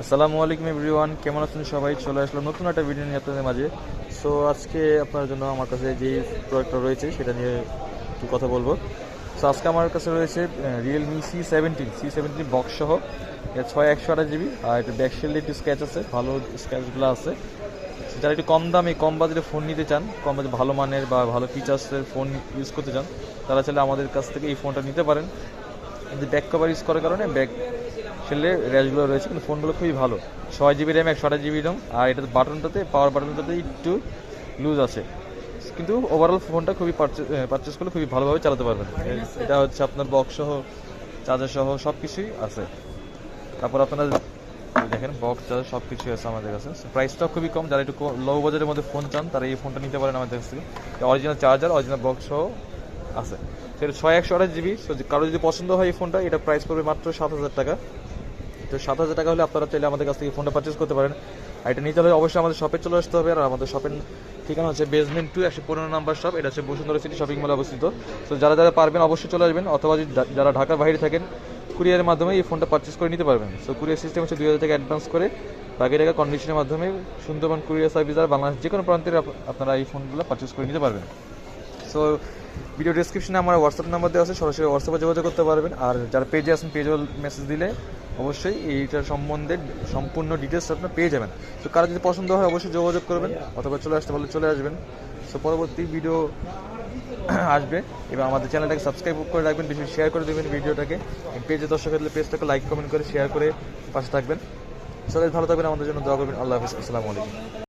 আসসালামু আলাইকুম এভরিওয়ান, কেমন আছেন সবাই? চলে আসলাম নতুন একটা ভিডিও নিয়ে আপনাদের মাঝে। সো আজকে আপনার জন্য আমার কাছে যে প্রোডাক্টটা রয়েছে সেটা নিয়ে একটু কথা বলবো। সো আজকে আমার কাছে রয়েছে রিয়েলমি সি সেভেন্টিন বক্স সহ 6128 জিবি, আর একটু ব্যাকশেল একটু স্ক্র্যাচ আছে, ভালো স্ক্র্যাচগুলো আছে। যারা একটু কম দামে কম বাজেটে ফোন নিতে চান, কম বাজেট ভালো মানের বা ভালো ফিচার্সের ফোন ইউজ করতে চান, তারা চাইলে আমাদের কাছ থেকে এই ফোনটা নিতে পারেন। কিন্তু ব্যাক কভার ইউজ করার কারণে ব্যাক সেলে র্যাশগুলো রয়েছে, কিন্তু ফোনগুলো খুবই ভালো। 6 জিবি র্যাম, 128 জিবি রম, আর এটাতে বাটনটাতে পাওয়ার বাটনটাতে একটু লুজ আছে, কিন্তু ওভারঅল ফোনটা খুবই পারচেস করলে খুবই ভালোভাবে চালাতে পারবেন। এটা হচ্ছে আপনার বক্স সহ, চার্জার সহ সব কিছুই আছে। তারপর আপনারা দেখেন বক্স চার্জার সব কিছুই আছে আমাদের কাছে। প্রাইসটাও খুবই কম, যারা একটু লো বাজেটের মধ্যে ফোন চান তারা এই ফোনটা নিতে পারেন আমাদের কাছ থেকে। অরিজিনাল চার্জার, অরিজিনাল বক্স সহ আছে। সেটা 6128 জিবি। সো কারো যদি পছন্দ হয় এই ফোনটা, এটা প্রাইস পড়বে মাত্র 7,000 টাকা। তো 7,000 টাকা হলে আপনারা চাইলে আমাদের কাছ থেকে ফোনটা পারচেস করতে পারেন। আর এটা নিতে হলে অবশ্যই আমাদের শপে চলে আসতে হবে। আর আমাদের শপের ঠিকানা হচ্ছে বেসমেন্ট 2, 115 নাম্বার শপ। এটা হচ্ছে বসুন্ধরা সিটি শপিং মলে অবস্থিত। তো যারা যারা পারবেন অবশ্যই চলে আসবেন, অথবা যারা ঢাকার বাইরে থাকেন কুরিয়ারের মাধ্যমে এই ফোনটা পারচেস করে নিতে পারবেন। সো কুরিয়ার সিস্টেম হচ্ছে 2,000 টাকা অ্যাডভান্স করে বাকি টাকা কন্ডিশনের মাধ্যমে সুন্দরবন কুরিয়ার সার্ভিস আর বাংলাদেশ যে কোনো প্রান্তের আপনারা এই ফোনগুলো পারচেস করে নিতে পারবেন। সো ভিডিও ডিসক্রিপশনে আমার হোয়াটসঅ্যাপ নাম্বার দেওয়া আছে, সরাসরি হোয়াটসঅ্যাপে যোগাযোগ করতে পারবেন। আর যারা পেজে আছেন পেজে মেসেজ দিলে অবশ্যই এইটার সম্বন্ধে সম্পূর্ণ ডিটেলস আপনার পেয়ে যাবেন। তো কারো যদি পছন্দ হয় অবশ্যই যোগাযোগ করবেন, অথবা চলে আসতে বলে চলে আসবেন। সো পরবর্তী ভিডিও আসবে, এবং আমাদের চ্যানেলটাকে সাবস্ক্রাইব করে রাখবেন, বেশি শেয়ার করে দেবেন ভিডিওটাকে। পেজে দর্শক হলে পেজটাকে লাইক কমেন্ট করে শেয়ার করে পাশে থাকবেন। সবাই ভালো থাকবেন, আমাদের জন্য দোয়া করবেন। আল্লাহ হাফিজ, আসসালামু আলাইকুম।